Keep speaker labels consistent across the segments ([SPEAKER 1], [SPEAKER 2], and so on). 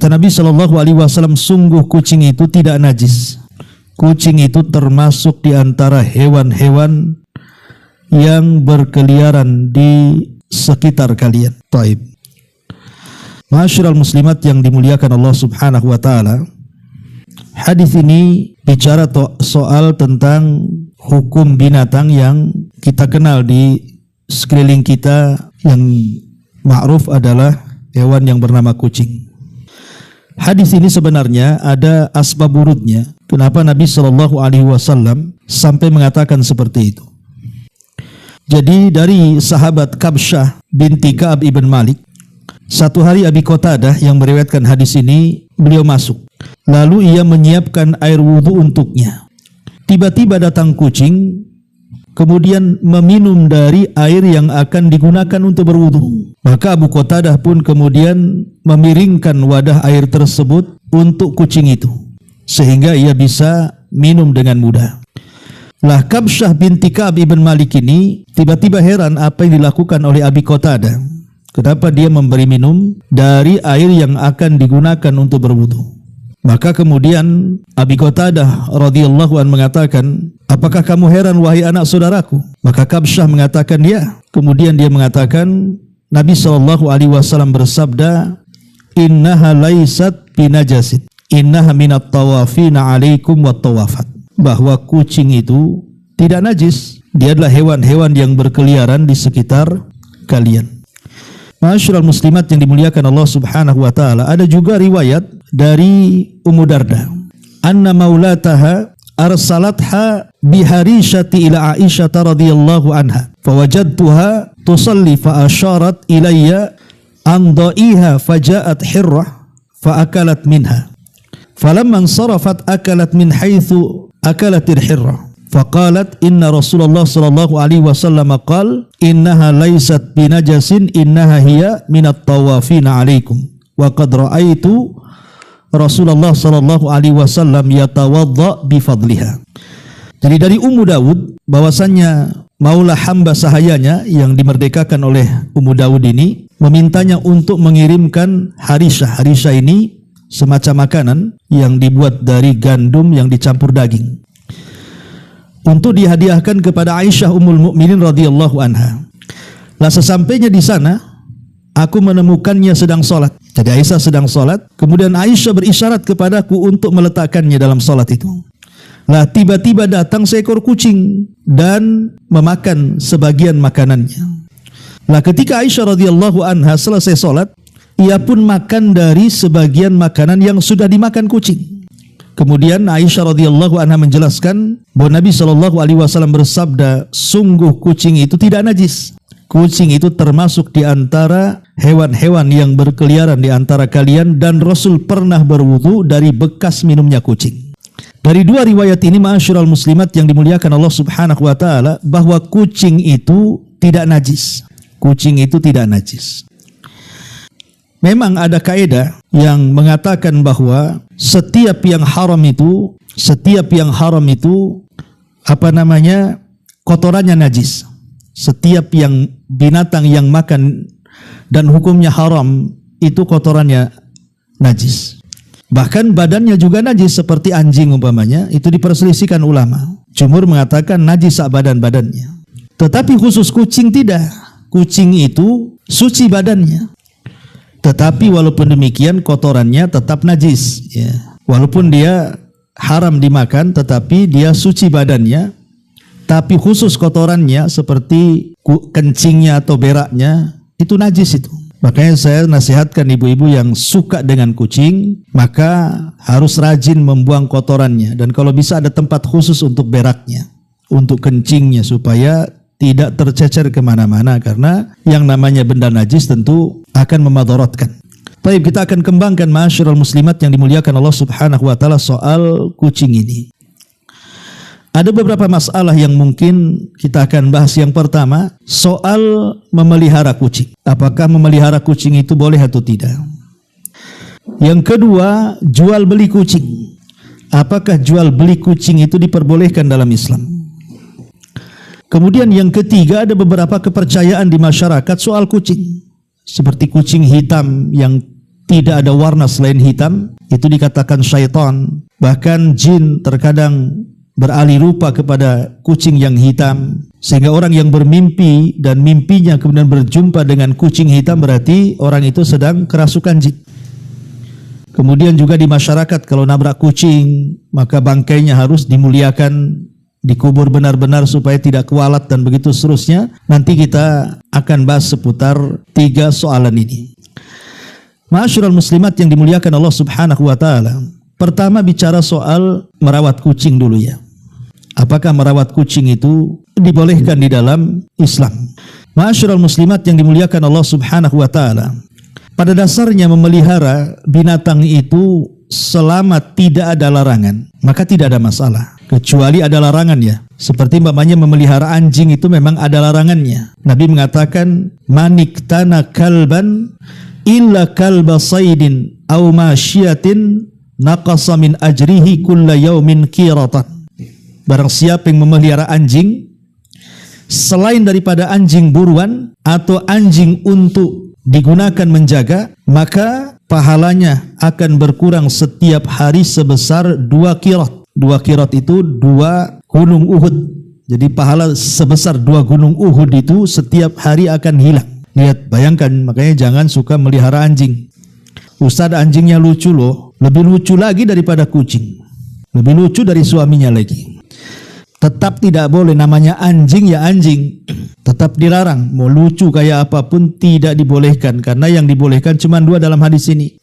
[SPEAKER 1] Kata Nabi SAW, sungguh kucing itu tidak najis. Kucing itu termasuk di antara hewan-hewan yang berkeliaran di sekitar kalian. Taib. Ma'asyiral muslimat yang dimuliakan Allah Subhanahu wa taala. Hadis ini bicara soal tentang hukum binatang yang kita kenal di sekeliling kita, yang ma'ruf adalah hewan yang bernama kucing. Hadis ini sebenarnya ada asbab wurudnya. Kenapa Nabi SAW sampai mengatakan seperti itu? Jadi dari sahabat Kabsyah binti Ka'ab ibn Malik, satu hari Abi Qatadah yang meriwayatkan hadis ini, beliau masuk. Lalu ia menyiapkan air wudhu untuknya. Tiba-tiba datang kucing, kemudian meminum dari air yang akan digunakan untuk berwudhu. Maka Abu Qatadah pun kemudian memiringkan wadah air tersebut untuk kucing itu, sehingga ia bisa minum dengan mudah. Lah Kabsyah binti Ka'ab ibn Malik ini tiba-tiba heran apa yang dilakukan oleh Abi Qatadah. Kenapa dia memberi minum dari air yang akan digunakan untuk berwudhu? Maka kemudian Abi Qatadah radhiyallahu anhu mengatakan, apakah kamu heran wahai anak saudaraku? Maka Kabsyah mengatakan ya. Kemudian dia mengatakan, Nabi SAW bersabda, innaha laysat binajasin, innaha minat tawafina alaikum wat tawafat. Bahwa kucing itu tidak najis, dia adalah hewan-hewan yang berkeliaran di sekitar kalian. Ma'asyiral muslimat yang dimuliakan Allah Subhanahu wa taala, ada juga riwayat dari Ummu Darda, anna maulataha arsalatha biharishati ila Aisyah radhiyallahu anha fawajadtuha tusalli fa asharat ilayya an dha'iha faja'at hirrah fa akalat minha falamma sarafat akalat min haitsu akalatir hirrah faqalat inna Rasulullah sallallahu alaihi wasallam qala innaha laysat binajasin innaha hiya minat tawafina alaikum wa qad ra'aitu Rasulullah sallallahu alaihi wasallam yatawadda bi fadliha. Jadi dari Ummu Daud bahwasannya maulah hamba sahayanya yang dimerdekakan oleh Ummu Daud ini memintanya untuk mengirimkan harisha. Harisha ini semacam makanan yang dibuat dari gandum yang dicampur daging, untuk dihadiahkan kepada Aisyah Ummul Mukminin radhiyallahu anha. Lah sesampainya di sana, aku menemukannya sedang sholat. Jadi Aisyah sedang sholat, kemudian Aisyah berisyarat kepadaku untuk meletakkannya dalam sholat itu. Lah tiba-tiba datang seekor kucing dan memakan sebagian makanannya. Lah ketika Aisyah radhiyallahu anha selesai sholat, ia pun makan dari sebagian makanan yang sudah dimakan kucing. Kemudian Aisyah radhiyallahu anha menjelaskan bahwa Nabi SAW bersabda, sungguh kucing itu tidak najis. Kucing itu termasuk di antara hewan-hewan yang berkeliaran di antara kalian, dan Rasul pernah berwudu dari bekas minumnya kucing. Dari dua riwayat ini, ma'asyiral muslimat yang dimuliakan Allah Subhanahu wa taala, bahwa kucing itu tidak najis. Kucing itu tidak najis. Memang ada kaidah yang mengatakan bahwa setiap yang haram itu kotorannya najis. Setiap yang binatang yang makan dan hukumnya haram itu kotorannya najis. Bahkan badannya juga najis, seperti anjing umpamanya, itu diperselisihkan ulama. Jumhur mengatakan najis badan-badannya. Tetapi khusus kucing tidak. Kucing itu suci badannya. Tetapi walaupun demikian kotorannya tetap najis, ya. Walaupun dia haram dimakan, tetapi dia suci badannya. Tapi khusus kotorannya seperti kencingnya atau beraknya itu najis itu. Makanya saya nasihatkan ibu-ibu yang suka dengan kucing, maka harus rajin membuang kotorannya. Dan kalau bisa ada tempat khusus untuk beraknya, untuk kencingnya, supaya tidak tercecer kemana-mana. Karena yang namanya benda najis tentu akan memadaratkan. Baik, kita akan kembangkan ma'asyiral muslimat yang dimuliakan Allah Subhanahu wa taala soal kucing ini. Ada beberapa masalah yang mungkin kita akan bahas. Yang pertama, soal memelihara kucing. Apakah memelihara kucing itu boleh atau tidak? Yang kedua, jual beli kucing. Apakah jual beli kucing itu diperbolehkan dalam Islam? Kemudian yang ketiga, ada beberapa kepercayaan di masyarakat soal kucing. Seperti kucing hitam yang tidak ada warna selain hitam, itu dikatakan syaitan. Bahkan jin terkadang beralih rupa kepada kucing yang hitam, sehingga orang yang bermimpi dan mimpinya kemudian berjumpa dengan kucing hitam, berarti orang itu sedang kerasukan jin. Kemudian juga di masyarakat kalau nabrak kucing, maka bangkainya harus dimuliakan, dikubur benar-benar supaya tidak kualat dan begitu seterusnya. Nanti kita akan bahas seputar 3 soalan ini. Ma'asyiral muslimat yang dimuliakan Allah Subhanahu wa taala. Pertama bicara soal merawat kucing dulu ya. Apakah merawat kucing itu dibolehkan di dalam Islam? Ma'asyiral muslimat yang dimuliakan Allah Subhanahu wa taala. Pada dasarnya memelihara binatang itu selama tidak ada larangan, maka tidak ada masalah. Kecuali ada larangan ya. Seperti umpamanya memelihara anjing itu memang ada larangannya. Nabi mengatakan, "Maniktana kalban illa kalba saydin aw masyiatin naqasa min ajrihi kulla yaumin qiratan." Barang siapa yang memelihara anjing selain daripada anjing buruan atau anjing untuk digunakan menjaga, maka pahalanya akan berkurang setiap hari sebesar 2 qirat. 2 qirat itu 2 gunung Uhud. Jadi pahala sebesar 2 gunung Uhud itu setiap hari akan hilang. Lihat, bayangkan, makanya jangan suka melihara anjing. Ustaz, anjingnya lucu loh. Lebih lucu lagi daripada kucing. Lebih lucu dari suaminya lagi. Tetap tidak boleh, namanya anjing ya anjing. Tetap dilarang. Mau lucu kayak apapun tidak dibolehkan, karena yang dibolehkan cuma 2 dalam hadis ini.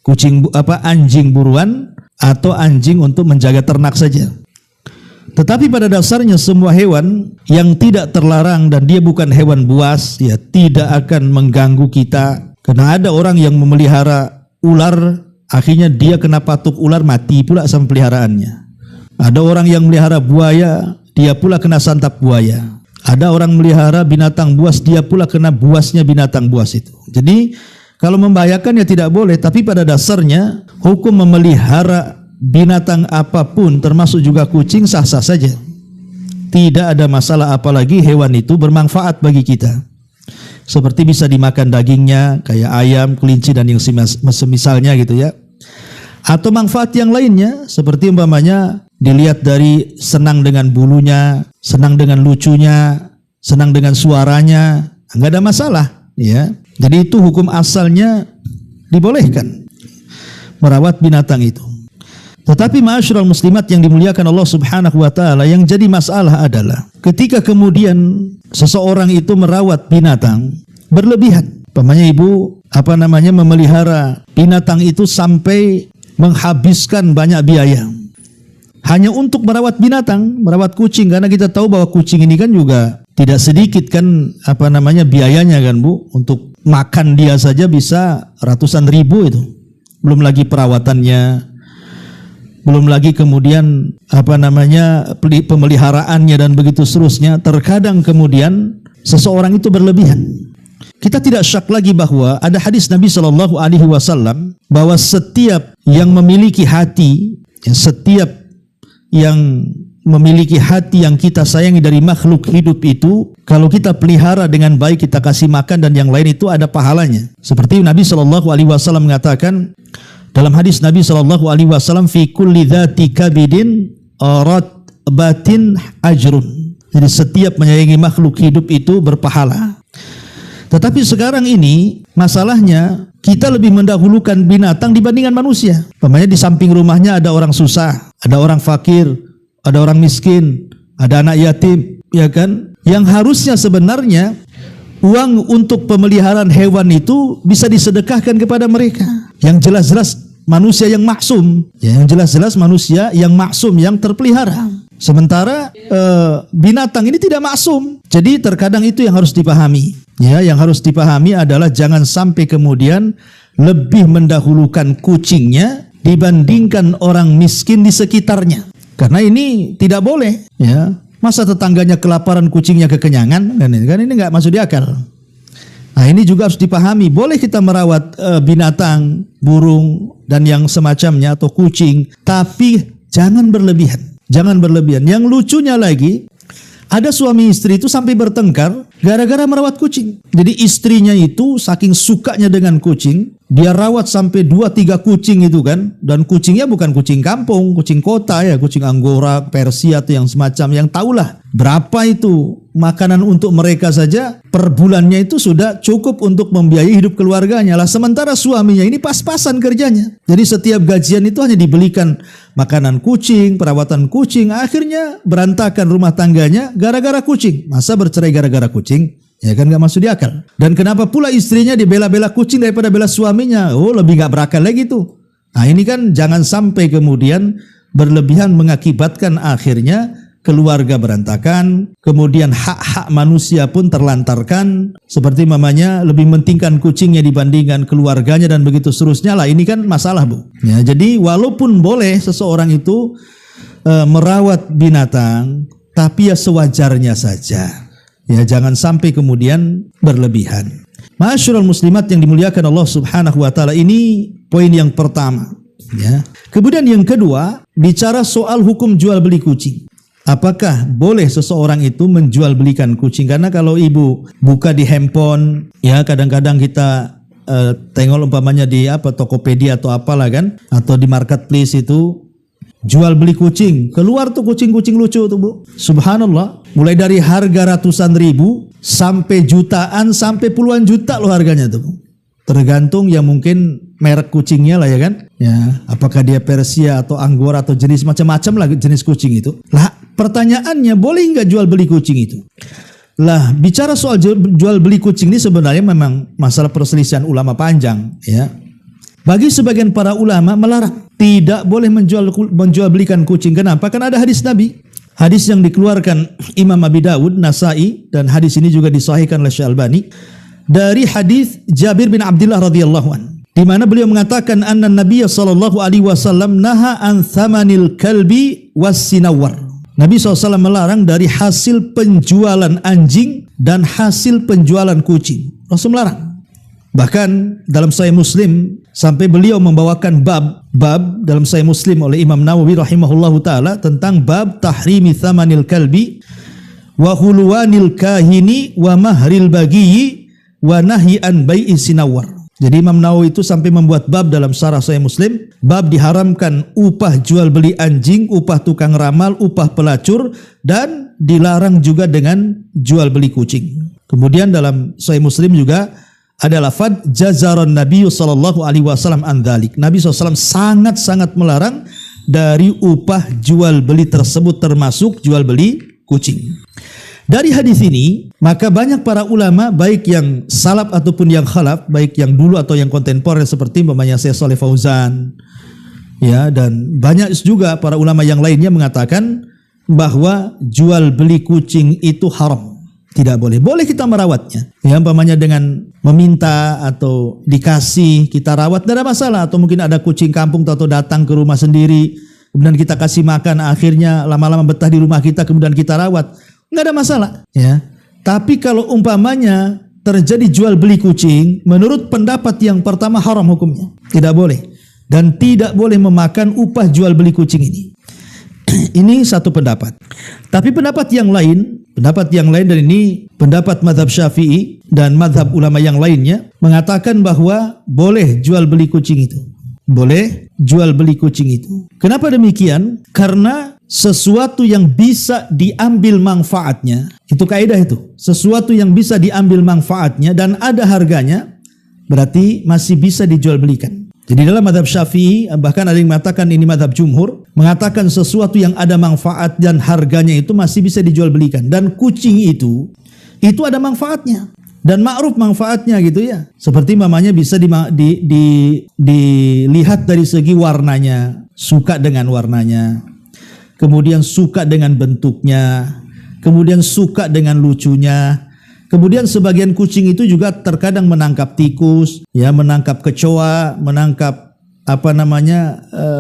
[SPEAKER 1] Anjing buruan atau anjing untuk menjaga ternak saja. Tetapi pada dasarnya semua hewan yang tidak terlarang dan dia bukan hewan buas ya tidak akan mengganggu kita. Karena ada orang yang memelihara ular, akhirnya dia kena patuk ular, mati pula sama peliharaannya. Ada orang yang melihara buaya, dia pula kena santap buaya. Ada orang melihara binatang buas, dia pula kena buasnya binatang buas itu. Jadi kalau membahayakan ya tidak boleh, tapi pada dasarnya hukum memelihara binatang apapun termasuk juga kucing sah-sah saja. Tidak ada masalah, apalagi hewan itu bermanfaat bagi kita. Seperti bisa dimakan dagingnya kayak ayam, kelinci dan yang semisalnya gitu ya. Atau manfaat yang lainnya seperti umpamanya dilihat dari senang dengan bulunya, senang dengan lucunya, senang dengan suaranya, enggak ada masalah ya. Jadi itu hukum asalnya dibolehkan merawat binatang itu. Tetapi ma'asyiral muslimat yang dimuliakan Allah Subhanahu wa taala, yang jadi masalah adalah ketika kemudian seseorang itu merawat binatang berlebihan. Umpamanya ibu memelihara binatang itu sampai menghabiskan banyak biaya hanya untuk merawat binatang, merawat kucing, karena kita tahu bahwa kucing ini kan juga tidak sedikit kan biayanya kan Bu. Untuk makan dia saja bisa ratusan ribu itu. Belum lagi perawatannya, belum lagi kemudian pemeliharaannya dan begitu seterusnya. Terkadang kemudian seseorang itu berlebihan. Kita tidak syak lagi bahwa ada hadis Nabi SAW bahwa setiap yang memiliki hati, yang memiliki hati yang kita sayangi dari makhluk hidup itu, kalau kita pelihara dengan baik, kita kasih makan dan yang lain itu ada pahalanya. Seperti Nabi SAW mengatakan dalam hadis Nabi SAW, fi kulli dzati kabidin ratbatin ajrun. Jadi setiap menyayangi makhluk hidup itu berpahala. Tetapi sekarang ini masalahnya kita lebih mendahulukan binatang dibandingkan manusia. Umpamanya di samping rumahnya ada orang susah, ada orang fakir, ada orang miskin, ada anak yatim, ya kan? Yang harusnya sebenarnya uang untuk pemeliharaan hewan itu bisa disedekahkan kepada mereka. Yang jelas-jelas manusia yang maksum, ya, yang jelas-jelas manusia yang maksum, yang terpelihara. Sementara binatang ini tidak maksum. Jadi terkadang itu yang harus dipahami. Ya, yang harus dipahami adalah jangan sampai kemudian lebih mendahulukan kucingnya dibandingkan orang miskin di sekitarnya. Karena ini tidak boleh, ya. Masa tetangganya kelaparan, kucingnya kekenyangan, kan ini nggak masuk di akal. Nah, ini juga harus dipahami. Boleh kita merawat binatang, burung dan yang semacamnya atau kucing, tapi jangan berlebihan. Jangan berlebihan. Yang lucunya lagi, ada suami istri itu sampai bertengkar gara-gara merawat kucing. Jadi istrinya itu saking sukanya dengan kucing, dia rawat sampai 2-3 kucing itu kan, dan kucingnya bukan kucing kampung, kucing kota ya, kucing Anggora, Persia atau yang semacam, yang tahulah berapa itu makanan untuk mereka saja per bulannya itu sudah cukup untuk membiayai hidup keluarganya lah. Sementara suaminya ini pas-pasan kerjanya, jadi setiap gajian itu hanya dibelikan makanan kucing, perawatan kucing, akhirnya berantakan rumah tangganya gara-gara kucing. Masa bercerai gara-gara kucing? Ya kan gak masuk di akal. Dan kenapa pula istrinya dibela-bela kucing daripada bela suaminya? Oh, lebih gak berakal lagi tuh. Nah ini kan jangan sampai kemudian berlebihan mengakibatkan akhirnya keluarga berantakan, kemudian hak-hak manusia pun terlantarkan, seperti mamanya lebih mementingkan kucingnya dibandingkan keluarganya dan begitu seterusnya lah. Ini kan masalah, Bu. Ya, jadi walaupun boleh seseorang itu merawat binatang, tapi ya sewajarnya saja. Ya, jangan sampai kemudian berlebihan. Ma'asyiral muslimat yang dimuliakan Allah Subhanahu wa taala, ini poin yang pertama, ya. Kemudian yang kedua, bicara soal hukum jual beli kucing. Apakah boleh seseorang itu menjual belikan kucing? Karena kalau ibu buka di handphone, ya kadang-kadang kita tengok umpamanya di Tokopedia atau apalah kan, atau di marketplace itu jual beli kucing, keluar tuh kucing-kucing lucu tuh, Bu. Subhanallah, mulai dari harga ratusan ribu sampai jutaan, sampai puluhan juta loh harganya tuh, Bu. Tergantung ya mungkin merek kucingnya lah ya kan. Ya, apakah dia Persia atau Anggora atau jenis macam-macam lah jenis kucing itu. Lah, pertanyaannya boleh nggak jual beli kucing itu? Lah, bicara soal jual beli kucing ini sebenarnya memang masalah perselisihan ulama panjang, ya. Bagi sebagian para ulama melarang, tidak boleh menjual belikan kucing. Kenapa? Karena ada hadis Nabi. Hadis yang dikeluarkan Imam Abi Dawud, Nasai, dan hadis ini juga disahihkan oleh Syekh Albani dari hadis Jabir bin Abdullah radhiyallahu anhu, di mana beliau mengatakan anna Nabiy sallallahu alaihi wasallam naha an thamanil kalbi was-sinawar. Nabi SAW melarang dari hasil penjualan anjing dan hasil penjualan kucing. Rasul melarang. Bahkan dalam Sahih Muslim sampai beliau membawakan bab dalam Sahih Muslim oleh Imam Nawawi rahimahullahu taala tentang bab tahrimi thamanil kalbi wa hulwanil kahini wa mahril bagiyyi wa nahyi an bai'i sinawar. Jadi Imam Nawawi itu sampai membuat bab dalam syarah Sahih Muslim, bab diharamkan upah jual beli anjing, upah tukang ramal, upah pelacur, dan dilarang juga dengan jual beli kucing. Kemudian dalam Sahih Muslim juga ada lafaz jazaron Nabi sallallahu alaihi wasallam an dzalik. Nabi SAW sangat-sangat melarang dari upah jual beli tersebut, termasuk jual beli kucing. Dari hadis ini, maka banyak para ulama, baik yang salaf ataupun yang khalaf, baik yang dulu atau yang kontemporer seperti umpamanya Syekh Shalih Fauzan, ya, dan banyak juga para ulama yang lainnya mengatakan bahwa jual beli kucing itu haram. Tidak boleh. Boleh kita merawatnya, ya, umpamanya dengan meminta atau dikasih kita rawat, tidak ada masalah. Atau mungkin ada kucing kampung atau datang ke rumah sendiri, kemudian kita kasih makan, akhirnya lama-lama betah di rumah kita, kemudian kita rawat, nggak ada masalah, ya. Tapi kalau umpamanya terjadi jual beli kucing, menurut pendapat yang pertama haram hukumnya, tidak boleh, dan tidak boleh memakan upah jual beli kucing ini. Ini satu pendapat. Tapi pendapat yang lain dan ini pendapat mazhab Syafi'i dan mazhab ulama yang lainnya mengatakan bahwa boleh jual beli kucing itu. Boleh jual beli kucing itu. Kenapa demikian? Karena sesuatu yang bisa diambil manfaatnya, itu kaidah itu. Sesuatu yang bisa diambil manfaatnya dan ada harganya, berarti masih bisa dijual belikan. Jadi dalam mazhab Syafi'i, bahkan ada yang mengatakan ini mazhab jumhur, mengatakan sesuatu yang ada manfaat dan harganya itu masih bisa dijual belikan. Dan kucing itu ada manfaatnya dan ma'ruf manfaatnya gitu ya. Seperti mamanya bisa dilihat dari segi warnanya, suka dengan warnanya, kemudian suka dengan bentuknya, kemudian suka dengan lucunya. Kemudian sebagian kucing itu juga terkadang menangkap tikus, ya, menangkap kecoa, menangkap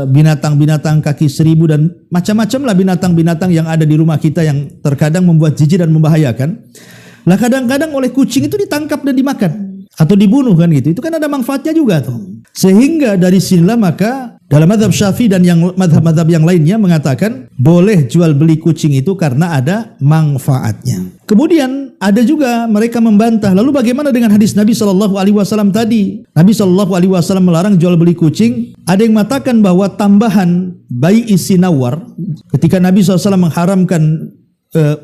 [SPEAKER 1] binatang-binatang kaki seribu dan macam-macam lah binatang-binatang yang ada di rumah kita yang terkadang membuat jijik dan membahayakan. Lah kadang-kadang oleh kucing itu ditangkap dan dimakan atau dibunuh kan gitu. Itu kan ada manfaatnya juga tuh. Sehingga dari sinilah maka Dalam mazhab Syafi'i dan yang mazhab-mazhab yang lainnya mengatakan boleh jual beli kucing itu karena ada manfaatnya. Kemudian ada juga mereka membantah, lalu bagaimana dengan hadis Nabi SAW tadi? Nabi SAW melarang jual beli kucing. Ada yang mengatakan bahwa tambahan bai'i sinawar, ketika Nabi SAW mengharamkan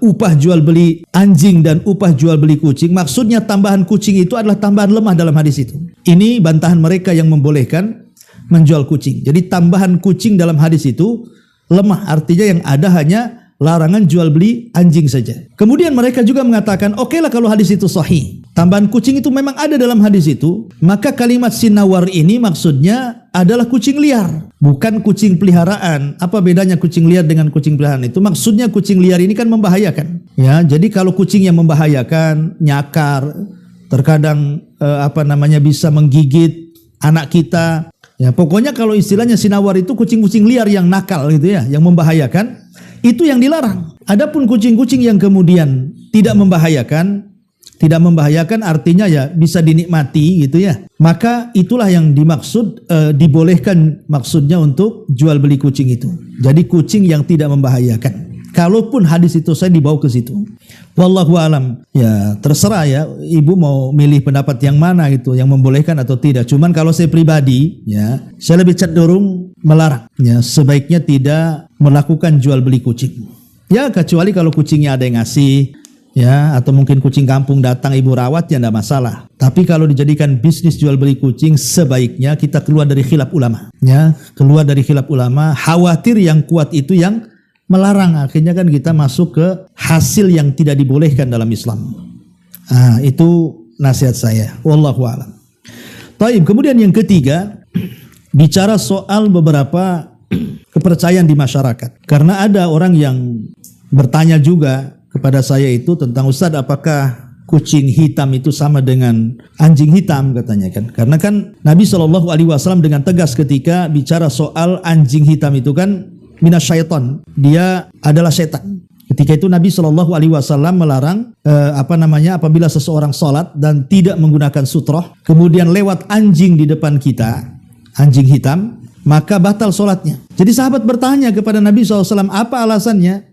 [SPEAKER 1] upah jual beli anjing dan upah jual beli kucing, maksudnya tambahan kucing itu adalah tambahan lemah dalam hadis itu. Ini bantahan mereka yang membolehkan menjual kucing. Jadi tambahan kucing dalam hadis itu lemah, artinya yang ada hanya larangan jual beli anjing saja. Kemudian mereka juga mengatakan, oke lah kalau hadis itu sahih, tambahan kucing itu memang ada dalam hadis itu, maka kalimat sinawar ini maksudnya adalah kucing liar, bukan kucing peliharaan. Apa bedanya kucing liar dengan kucing peliharaan itu? Maksudnya kucing liar ini kan membahayakan. Ya, jadi kalau kucing yang membahayakan, nyakar, terkadang bisa menggigit anak kita. Ya, pokoknya kalau istilahnya sinawar itu kucing-kucing liar yang nakal gitu ya, yang membahayakan, itu yang dilarang. Adapun kucing-kucing yang kemudian tidak membahayakan artinya ya bisa dinikmati gitu ya. Maka itulah yang dimaksud dibolehkan maksudnya untuk jual beli kucing itu. Jadi kucing yang tidak membahayakan. Kalaupun hadis itu saya dibawa ke situ. Wallahu alam. Ya, terserah ya, ibu mau milih pendapat yang mana gitu, yang membolehkan atau tidak. Cuman kalau saya pribadi, ya, saya lebih cenderung melarang. Ya, sebaiknya tidak melakukan jual beli kucing. Ya, kecuali kalau kucingnya ada yang ngasih, ya, atau mungkin kucing kampung datang ibu rawat ya enggak masalah. Tapi kalau dijadikan bisnis jual beli kucing, sebaiknya kita keluar dari khilaf ulama. Ya, keluar dari khilaf ulama. Khawatir yang kuat itu yang melarang, akhirnya kan kita masuk ke hasil yang tidak dibolehkan dalam Islam. Itu nasihat saya. Wallahu a'lam. Taib. Kemudian yang ketiga, bicara soal beberapa kepercayaan di masyarakat. Karena ada orang yang bertanya juga kepada saya itu tentang, Ustaz, apakah kucing hitam itu sama dengan anjing hitam, katanya kan. Karena kan Nabi SAW dengan tegas ketika bicara soal anjing hitam itu kan minasyaiton, dia adalah setan. Ketika itu Nabi SAW melarang apabila seseorang sholat dan tidak menggunakan sutroh, kemudian lewat anjing di depan kita, anjing hitam, maka batal sholatnya. Jadi sahabat bertanya kepada Nabi SAW, apa alasannya?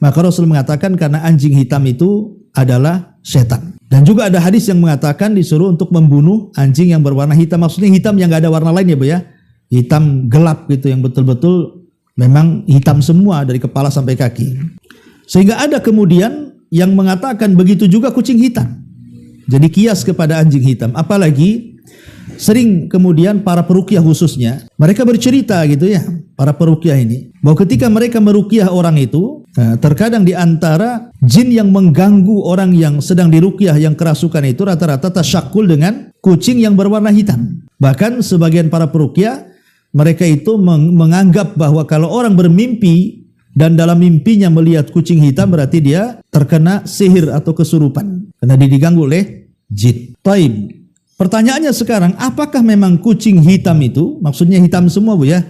[SPEAKER 1] Maka Rasul mengatakan karena anjing hitam itu adalah setan. Dan juga ada hadis yang mengatakan disuruh untuk membunuh anjing yang berwarna hitam. Maksudnya hitam yang gak ada warna lain ya Bu ya, hitam gelap gitu, yang betul-betul memang hitam semua dari kepala sampai kaki. Sehingga ada kemudian yang mengatakan begitu juga kucing hitam. Jadi kias kepada anjing hitam. Apalagi sering kemudian para peruqyah khususnya, mereka bercerita gitu ya, para peruqyah ini, bahwa ketika mereka meruqyah orang itu, terkadang di antara jin yang mengganggu orang yang sedang diruqyah yang kerasukan itu rata-rata tasyakul dengan kucing yang berwarna hitam. Bahkan sebagian para peruqyah mereka itu menganggap bahwa kalau orang bermimpi dan dalam mimpinya melihat kucing hitam berarti dia terkena sihir atau kesurupan karena dia diganggu oleh jin. Taib. Pertanyaannya sekarang, apakah memang kucing hitam itu maksudnya hitam semua Bu ya?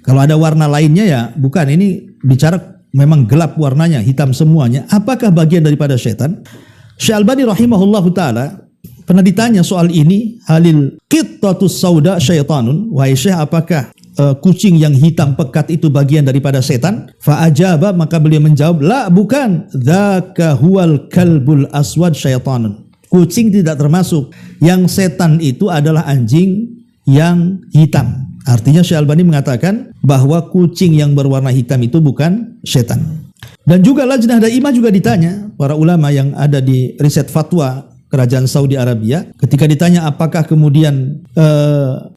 [SPEAKER 1] Kalau ada warna lainnya ya bukan, ini bicara memang gelap warnanya, hitam semuanya. Apakah bagian daripada setan? Syekh Albani rahimahullahu taala pernah ditanya soal ini, halil qittatus sauda syaitanun, wahai Syekh, apakah kucing yang hitam pekat itu bagian daripada setan? Fa ajaba, maka beliau menjawab, la, bukan, dzaka huwal kalbul aswad syaitanun. Kucing tidak termasuk, yang setan itu adalah anjing yang hitam. Artinya Syekh Albani mengatakan bahwa kucing yang berwarna hitam itu bukan setan. Dan juga Lajnah Daimah juga ditanya, para ulama yang ada di riset fatwa Kerajaan Saudi Arabia, ketika ditanya apakah kemudian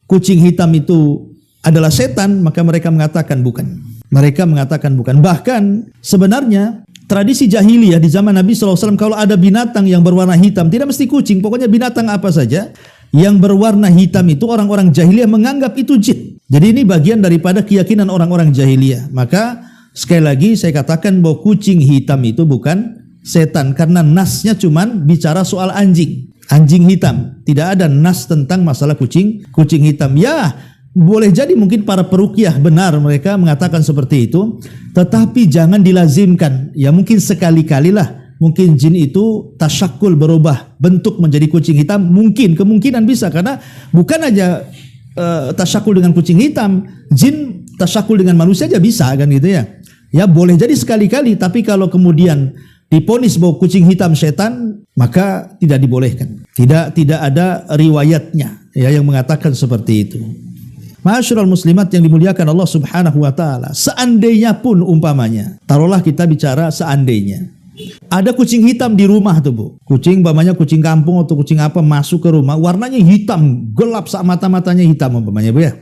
[SPEAKER 1] kucing hitam itu adalah setan, maka mereka mengatakan bukan. Mereka mengatakan bukan. Bahkan sebenarnya tradisi jahiliyah di zaman Nabi SAW, kalau ada binatang yang berwarna hitam, tidak mesti kucing, pokoknya binatang apa saja yang berwarna hitam itu orang-orang jahiliyah menganggap itu jin. Jadi ini bagian daripada keyakinan orang-orang jahiliyah. Maka sekali lagi saya katakan bahwa kucing hitam itu bukan setan, karena nasnya cuman bicara soal anjing hitam. Tidak ada nas tentang masalah kucing hitam. Ya, boleh jadi mungkin para peruqyah benar mereka mengatakan seperti itu, tetapi jangan dilazimkan. Ya mungkin sekali-kalilah, mungkin jin itu tasyakul, berubah bentuk menjadi kucing hitam, mungkin, kemungkinan bisa, karena bukan aja tasyakul dengan kucing hitam, jin tasyakul dengan manusia aja bisa kan gitu ya. Ya boleh jadi sekali-kali, tapi kalau kemudian diponis bahwa kucing hitam setan, maka tidak dibolehkan. Tidak ada riwayatnya ya yang mengatakan seperti itu. Ma'asyiral muslimat yang dimuliakan Allah Subhanahu wa taala, seandainya pun umpamanya, taruhlah kita bicara seandainya ada kucing hitam di rumah tuh Bu. Kucing umpamanya kucing kampung atau kucing apa masuk ke rumah, warnanya hitam, gelap sak mata-matanya hitam umpamanya Bu ya.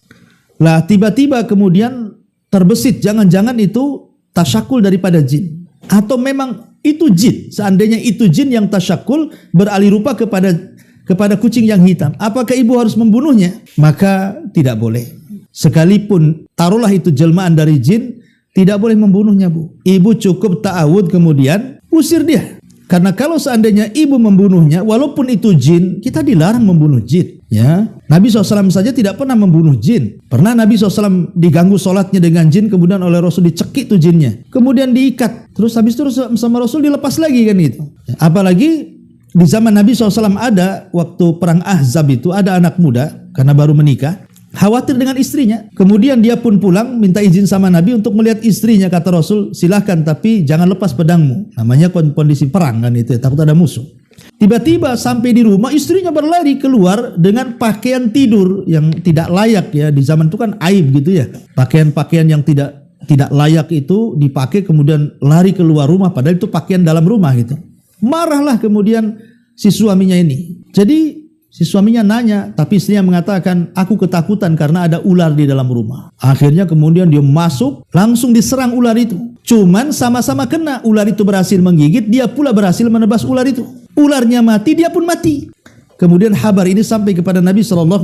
[SPEAKER 1] Lah tiba-tiba kemudian terbesit, jangan-jangan itu tasyakul daripada jin. Atau memang itu jin, seandainya itu jin yang tasyakul beralih rupa kepada kucing yang hitam, apakah ibu harus membunuhnya? Maka tidak boleh. Sekalipun taruhlah itu jelmaan dari jin, tidak boleh membunuhnya Bu. Ibu cukup ta'awud kemudian usir dia. Karena kalau seandainya ibu membunuhnya, walaupun itu jin, kita dilarang membunuh jin. Ya, Nabi SAW saja tidak pernah membunuh jin. Pernah Nabi SAW diganggu sholatnya dengan jin, kemudian oleh Rasul dicekik tuh jinnya, kemudian diikat, terus habis itu sama Rasul dilepas lagi kan itu. Apalagi di zaman Nabi SAW ada waktu perang Ahzab itu ada anak muda karena baru menikah, khawatir dengan istrinya. Kemudian dia pun pulang minta izin sama Nabi untuk melihat istrinya. Kata Rasul, silahkan tapi jangan lepas pedangmu. Namanya kondisi perang kan itu ya, takut ada musuh. Tiba-tiba sampai di rumah istrinya berlari keluar dengan pakaian tidur yang tidak layak ya. Di zaman itu kan aib gitu ya. Pakaian-pakaian yang tidak layak itu dipakai kemudian lari keluar rumah padahal itu pakaian dalam rumah gitu. Marahlah kemudian si suaminya ini. Jadi si suaminya nanya, tapi istrinya mengatakan, aku ketakutan karena ada ular di dalam rumah. Akhirnya kemudian dia masuk, langsung diserang ular itu. Cuman sama-sama kena, ular itu berhasil menggigit, dia pula berhasil menebas ular itu. Ularnya mati, dia pun mati. Kemudian kabar ini sampai kepada Nabi SAW.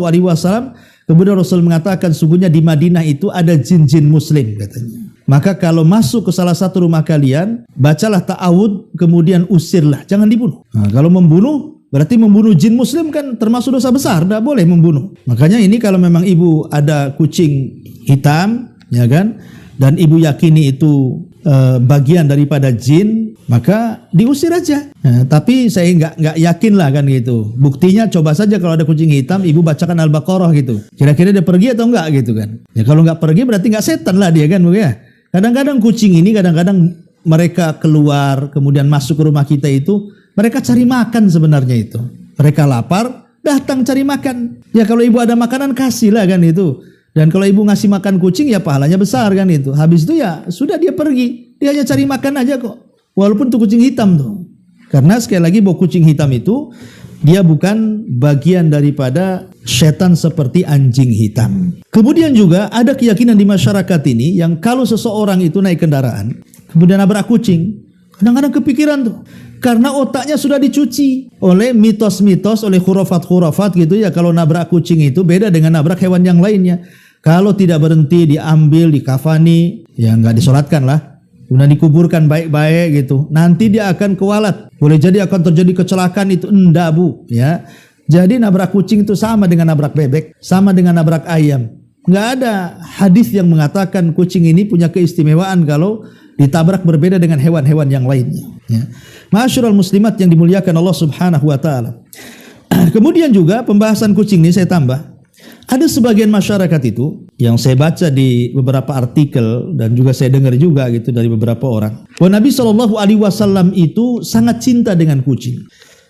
[SPEAKER 1] Kemudian Rasul mengatakan, sungguhnya di Madinah itu ada jin-jin muslim katanya. Maka kalau masuk ke salah satu rumah kalian, bacalah ta'awud, kemudian usirlah, jangan dibunuh. Nah, kalau membunuh, berarti membunuh jin muslim kan termasuk dosa besar, tidak boleh membunuh. Makanya ini kalau memang ibu ada kucing hitam, ya kan, dan ibu yakini itu bagian daripada jin, maka diusir aja. Nah, tapi saya nggak yakin lah kan gitu. Buktinya coba saja kalau ada kucing hitam, ibu bacakan Al-Baqarah gitu. Kira-kira dia pergi atau enggak gitu kan? Ya kalau nggak pergi berarti nggak setan lah dia kan, ya. Kadang-kadang kucing ini kadang-kadang mereka keluar kemudian masuk ke rumah kita itu. Mereka cari makan sebenarnya itu. Mereka lapar, datang cari makan. Ya kalau ibu ada makanan kasihlah kan itu. Dan kalau ibu ngasih makan kucing ya pahalanya besar kan itu. Habis itu ya sudah dia pergi. Dia hanya cari makan aja kok. Walaupun itu kucing hitam tuh. Karena sekali lagi bahwa kucing hitam itu dia bukan bagian daripada setan seperti anjing hitam. Kemudian juga ada keyakinan di masyarakat ini yang kalau seseorang itu naik kendaraan kemudian nabrak kucing, kadang-kadang kepikiran tuh. Karena otaknya sudah dicuci oleh mitos-mitos, oleh khurafat-khurafat gitu ya. Kalau nabrak kucing itu beda dengan nabrak hewan yang lainnya. Kalau tidak berhenti diambil, dikafani, ya nggak disolatkan lah. Kemudian dikuburkan baik-baik gitu. Nanti dia akan kualat. Boleh jadi akan terjadi kecelakaan itu. Enggak Bu. Ya. Jadi nabrak kucing itu sama dengan nabrak bebek. Sama dengan nabrak ayam. Nggak ada hadis yang mengatakan kucing ini punya keistimewaan kalau ditabrak berbeda dengan hewan-hewan yang lainnya. Ya. Ma'asyiral muslimat yang dimuliakan Allah Subhanahu wa taala. Kemudian juga pembahasan kucing ini saya tambah. Ada sebagian masyarakat itu yang saya baca di beberapa artikel dan juga saya dengar juga gitu dari beberapa orang. Bahwa Nabi SAW itu sangat cinta dengan kucing.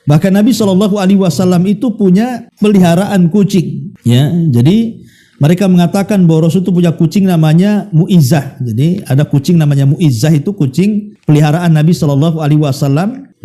[SPEAKER 1] Bahkan Nabi SAW itu punya peliharaan kucing. Ya, jadi mereka mengatakan bahwa Rasul itu punya kucing namanya Mu'izzah. Jadi ada kucing namanya Mu'izzah, itu kucing peliharaan Nabi SAW,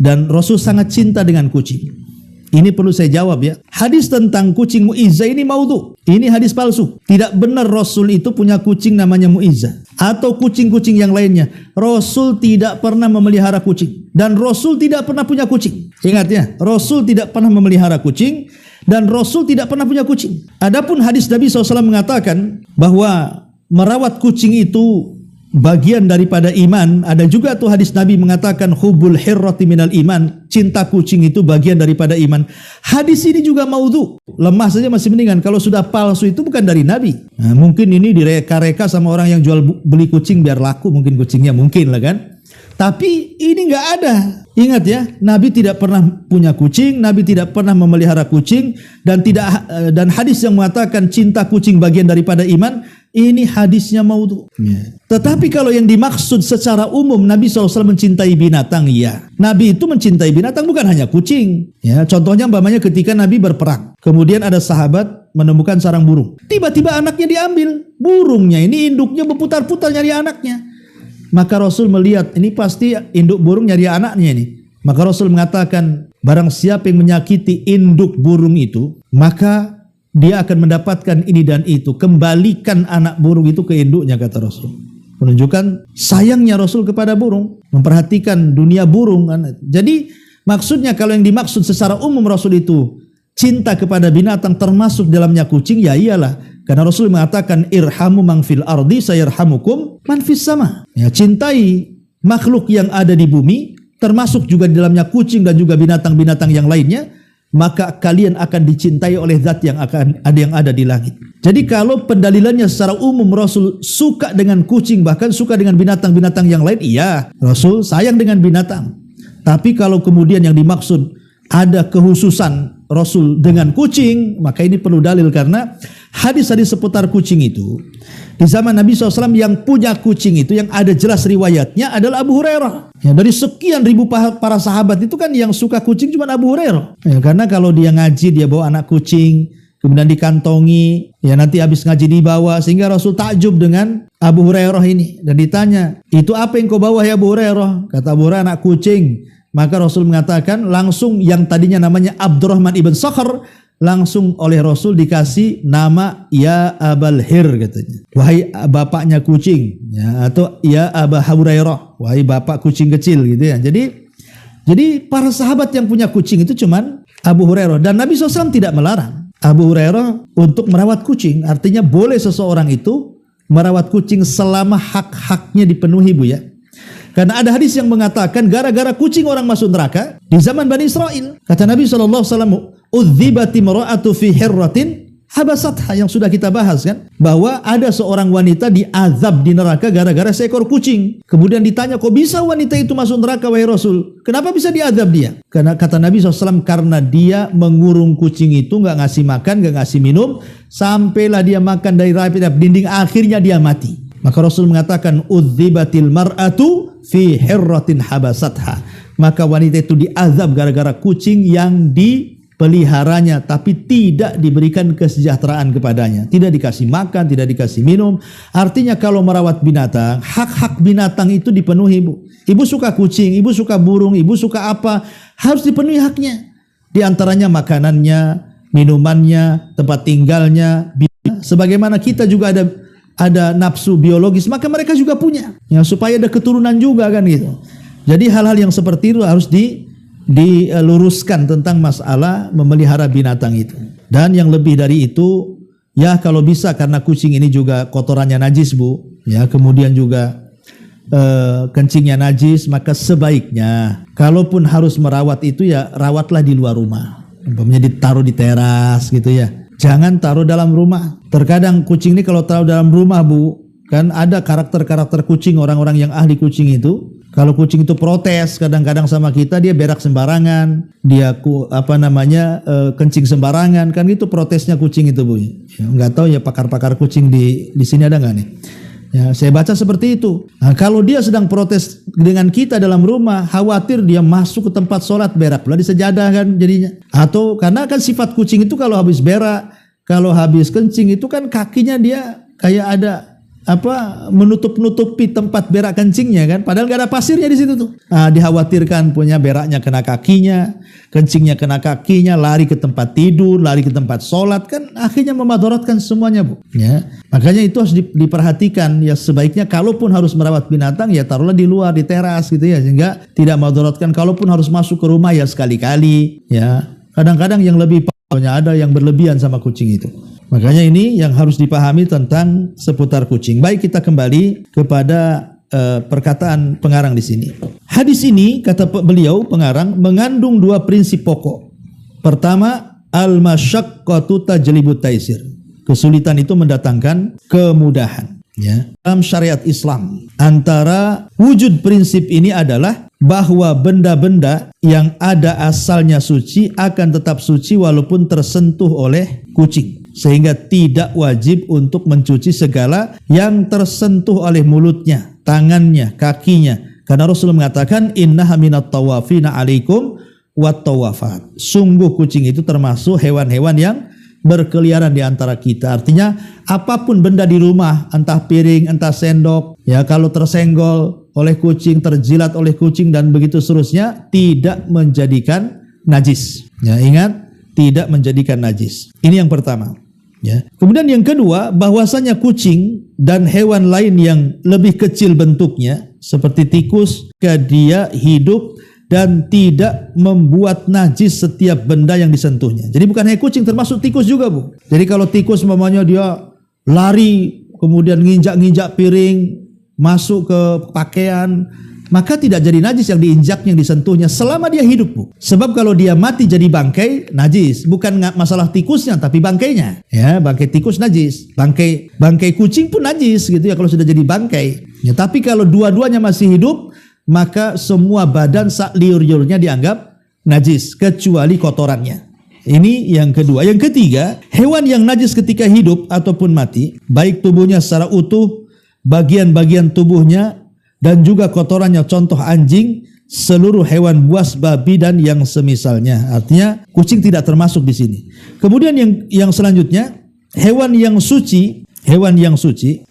[SPEAKER 1] dan Rasul sangat cinta dengan kucing. Ini perlu saya jawab ya. Hadis tentang kucing Mu'izzah ini maudhu. Ini hadis palsu. Tidak benar Rasul itu punya kucing namanya Mu'izzah. Atau kucing-kucing yang lainnya. Rasul tidak pernah memelihara kucing. Dan Rasul tidak pernah punya kucing. Ingat ya, Rasul tidak pernah memelihara kucing. Dan Rasul tidak pernah punya kucing. Adapun hadis Nabi SAW mengatakan bahwa merawat kucing itu bagian daripada iman. Ada juga tuh hadis Nabi mengatakan hubbul hirrati minal iman. Cinta kucing itu bagian daripada iman. Hadis ini juga maudhu. Lemah saja masih mendingan. Kalau sudah palsu itu bukan dari Nabi. Nah, mungkin ini direka-reka sama orang yang jual beli kucing biar laku mungkin kucingnya. Mungkin lah kan. Tapi ini nggak ada. Ingat ya, Nabi tidak pernah punya kucing, Nabi tidak pernah memelihara kucing, dan hadis yang mengatakan cinta kucing bagian daripada iman, ini hadisnya maudhu. Tetapi kalau yang dimaksud secara umum Nabi SAW mencintai binatang, ya. Nabi itu mencintai binatang bukan hanya kucing. Ya, contohnya umpamanya ketika Nabi berperang, kemudian ada sahabat menemukan sarang burung. Tiba-tiba anaknya diambil, burungnya ini induknya berputar-putar nyari anaknya. Maka Rasul melihat ini pasti induk burung nyari anaknya ini. Maka Rasul mengatakan, barang siapa yang menyakiti induk burung itu, maka dia akan mendapatkan ini dan itu. Kembalikan anak burung itu ke induknya, kata Rasul. Menunjukkan sayangnya Rasul kepada burung, memperhatikan dunia burung. Jadi maksudnya kalau yang dimaksud secara umum Rasul itu cinta kepada binatang termasuk dalamnya kucing, ya iyalah. Karena Rasul mengatakan irhamu man fil ardi sayarhamukum man fis sama. Ya, cintai makhluk yang ada di bumi, termasuk juga di dalamnya kucing dan juga binatang-binatang yang lainnya, maka kalian akan dicintai oleh zat yang ada di langit. Jadi kalau pendalilannya secara umum Rasul suka dengan kucing, bahkan suka dengan binatang-binatang yang lain, iya, Rasul sayang dengan binatang. Tapi kalau kemudian yang dimaksud ada kekhususan Rasul dengan kucing, maka ini perlu dalil, karena hadis-hadis seputar kucing itu di zaman Nabi SAW yang punya kucing itu yang ada jelas riwayatnya adalah Abu Hurairah. Ya, dari sekian ribu para sahabat itu kan yang suka kucing cuma Abu Hurairah. Ya, karena kalau dia ngaji dia bawa anak kucing, kemudian dikantongi, ya nanti habis ngaji dibawa, sehingga Rasul takjub dengan Abu Hurairah ini dan ditanya, itu apa yang kau bawa ya Abu Hurairah? Kata Abu Hurairah, anak kucing. Maka Rasul mengatakan langsung yang tadinya namanya Abdurrahman ibn Sakhr, langsung oleh Rasul dikasih nama ya Abal Hir, katanya, wahai bapaknya kucing, ya, atau ya Aba Hurairah, wahai bapak kucing kecil, gitu ya. Jadi para sahabat yang punya kucing itu cuman Abu Hurairah, dan Nabi SAW tidak melarang Abu Hurairah untuk merawat kucing. Artinya boleh seseorang itu merawat kucing selama hak-haknya dipenuhi, Bu, ya. Karena ada hadis yang mengatakan gara-gara kucing orang masuk neraka di zaman Bani Israel. Kata Nabi SAW, udzibati mar'atu fi hirratin habasatha, yang sudah kita bahas kan, bahwa ada seorang wanita diazab di neraka gara-gara seekor kucing. Kemudian ditanya, kok bisa wanita itu masuk neraka wahai Rasul? Kenapa bisa diazab dia? Karena kata Nabi SAW, karena dia mengurung kucing itu, nggak ngasih makan, nggak ngasih minum, sampailah dia makan dari rapi-rapi dinding, akhirnya dia mati. Maka Rasul mengatakan udzibatil mar'atu fi hirratin habasatha, maka wanita itu diazab gara-gara kucing yang dipeliharanya tapi tidak diberikan kesejahteraan kepadanya, tidak dikasih makan, tidak dikasih minum. Artinya kalau merawat binatang, hak-hak binatang itu dipenuhi, Bu. Ibu suka kucing, ibu suka burung, ibu suka apa, harus dipenuhi haknya. Di antaranya makanannya, minumannya, tempat tinggalnya. Sebagaimana kita juga ada nafsu biologis, maka mereka juga punya, ya, supaya ada keturunan juga kan gitu. Jadi hal-hal yang seperti itu harus diluruskan tentang masalah memelihara binatang itu. Dan yang lebih dari itu, ya kalau bisa, karena kucing ini juga kotorannya najis, Bu, ya, kemudian juga kencingnya najis, maka sebaiknya kalaupun harus merawat itu, ya rawatlah di luar rumah, umpamanya ditaruh di teras gitu ya. Jangan taruh dalam rumah. Terkadang kucing ini kalau taruh dalam rumah, Bu, kan ada karakter-karakter kucing, orang-orang yang ahli kucing itu. Kalau kucing itu protes kadang-kadang sama kita, dia berak sembarangan, dia kencing sembarangan, kan gitu protesnya kucing itu, Bu. Ya, nggak tahu ya pakar-pakar kucing di sini ada nggak nih? Ya, saya baca seperti itu. Nah, kalau dia sedang protes dengan kita dalam rumah, khawatir dia masuk ke tempat sholat, berak pula di sejadah kan jadinya. Atau karena kan sifat kucing itu kalau habis berak, kalau habis kencing itu kan kakinya dia kayak ada menutup-nutupi tempat berak kencingnya kan, padahal gak ada pasirnya di situ tuh. Nah, dikhawatirkan punya beraknya kena kakinya, kencingnya kena kakinya, lari ke tempat tidur, lari ke tempat sholat, kan akhirnya memadaratkan semuanya, Bu. Ya, makanya itu harus diperhatikan. Ya sebaiknya kalaupun harus merawat binatang, ya taruhlah di luar, di teras gitu ya, sehingga tidak memadaratkan. Kalaupun harus masuk ke rumah, ya sekali-kali. Ya, kadang-kadang yang lebih ada yang berlebihan sama kucing itu. Makanya ini yang harus dipahami tentang seputar kucing. Baik, kita kembali kepada perkataan pengarang di sini. Hadis ini, kata beliau pengarang, mengandung dua prinsip pokok. Pertama, al-masyaqqatu tajlibut taisir. Kesulitan itu mendatangkan kemudahan. Ya. Dalam syariat Islam, antara wujud prinsip ini adalah bahwa benda-benda yang ada asalnya suci akan tetap suci walaupun tersentuh oleh kucing. Sehingga tidak wajib untuk mencuci segala yang tersentuh oleh mulutnya, tangannya, kakinya. Karena Rasul mengatakan innaha minat tawafina alaikum wat tawafat. Sungguh kucing itu termasuk hewan-hewan yang berkeliaran di antara kita. Artinya apapun benda di rumah, entah piring, entah sendok, ya kalau tersenggol oleh kucing, terjilat oleh kucing dan begitu seterusnya, tidak menjadikan najis. Ya, ingat, tidak menjadikan najis. Ini yang pertama. Ya. Kemudian yang kedua, bahwasanya kucing dan hewan lain yang lebih kecil bentuknya seperti tikus, dia hidup dan tidak membuat najis setiap benda yang disentuhnya. Jadi bukan hanya kucing, termasuk tikus juga, Bu. Jadi kalau tikus mamanya dia lari kemudian nginjak-nginjak piring, masuk ke pakaian, maka tidak jadi najis yang diinjaknya, yang disentuhnya selama dia hidup, Bu. Sebab kalau dia mati jadi bangkai, najis. Bukan masalah tikusnya tapi bangkainya. Ya, bangkai tikus najis. Bangkai kucing pun najis gitu ya kalau sudah jadi bangkai. Ya, tapi kalau dua-duanya masih hidup, maka semua badan sak liur-liurnya dianggap najis kecuali kotorannya. Ini yang kedua. Yang ketiga, hewan yang najis ketika hidup ataupun mati, baik tubuhnya secara utuh, bagian-bagian tubuhnya dan juga kotorannya, contoh anjing, seluruh hewan buas, babi dan yang semisalnya. Artinya kucing tidak termasuk di sini. Kemudian yang selanjutnya, hewan yang suci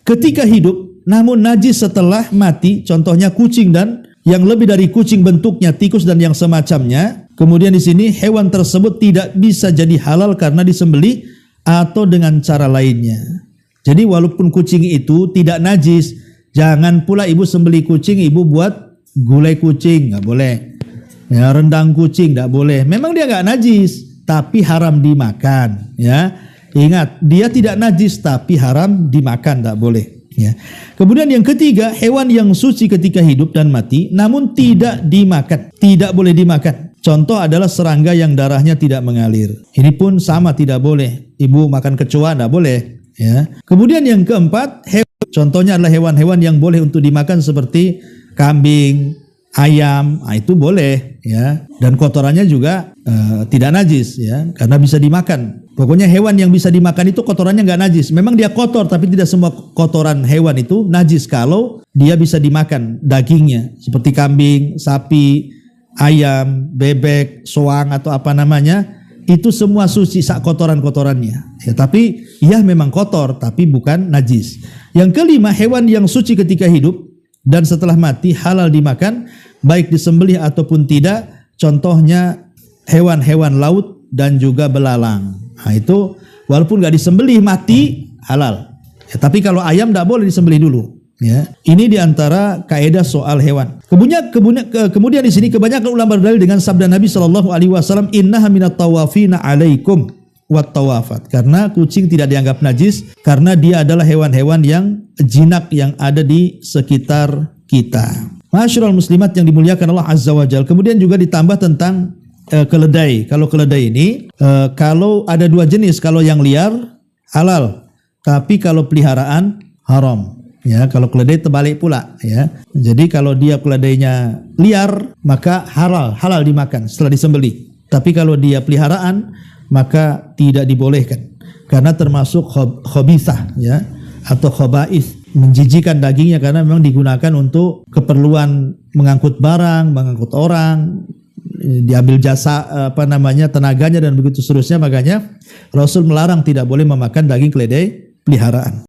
[SPEAKER 1] ketika hidup namun najis setelah mati, contohnya kucing dan yang lebih dari kucing bentuknya, tikus dan yang semacamnya. Kemudian di sini hewan tersebut tidak bisa jadi halal karena disembelih atau dengan cara lainnya. Jadi walaupun kucing itu tidak najis, jangan pula ibu sembelih kucing, ibu buat gulai kucing, nggak boleh. Ya, rendang kucing nggak boleh. Memang dia nggak najis, tapi haram dimakan. Ya, ingat, dia tidak najis tapi haram dimakan, nggak boleh. Ya. Kemudian yang ketiga, hewan yang suci ketika hidup dan mati namun tidak dimakan, tidak boleh dimakan. Contoh adalah serangga yang darahnya tidak mengalir. Ini pun sama, tidak boleh. Ibu makan kecoa tidak boleh. Ya. Kemudian yang keempat, contohnya adalah hewan-hewan yang boleh untuk dimakan seperti kambing, ayam, itu boleh. Ya. Dan kotorannya juga tidak najis, ya, karena bisa dimakan. Pokoknya hewan yang bisa dimakan itu kotorannya nggak najis. Memang dia kotor, tapi tidak semua kotoran hewan itu najis kalau dia bisa dimakan dagingnya. Seperti kambing, sapi, ayam, bebek, soang atau apa namanya, itu semua suci sak kotoran-kotorannya. Ya, tapi ya memang kotor, tapi bukan najis. Yang kelima, hewan yang suci ketika hidup dan setelah mati halal dimakan, baik disembelih ataupun tidak. Contohnya hewan-hewan laut dan juga belalang. Nah, itu walaupun nggak disembelih mati halal. Ya, tapi kalau ayam tidak boleh disembelih dulu. Ya, ini diantara kaidah soal hewan. Kemudian di sini kebanyakan ulama berdalil dengan sabda Nabi SAW, innaha minat tawafina alaikum wat tawafat. Karena kucing tidak dianggap najis karena dia adalah hewan-hewan yang jinak yang ada di sekitar kita. Masyarul muslimat yang dimuliakan Allah Azza wa Jalla. Kemudian juga ditambah tentang keledai. Kalau keledai ini kalau ada dua jenis, kalau yang liar halal, tapi kalau peliharaan haram. Ya, kalau keledai terbalik pula, ya. Jadi kalau dia keledainya liar maka halal dimakan setelah disembelih. Tapi kalau dia peliharaan maka tidak dibolehkan karena termasuk khabithah, ya, atau khaba'ith, menjijikan dagingnya karena memang digunakan untuk keperluan mengangkut barang, mengangkut orang, diambil jasa tenaganya dan begitu seterusnya. Makanya Rasul melarang tidak boleh memakan daging keledai peliharaan.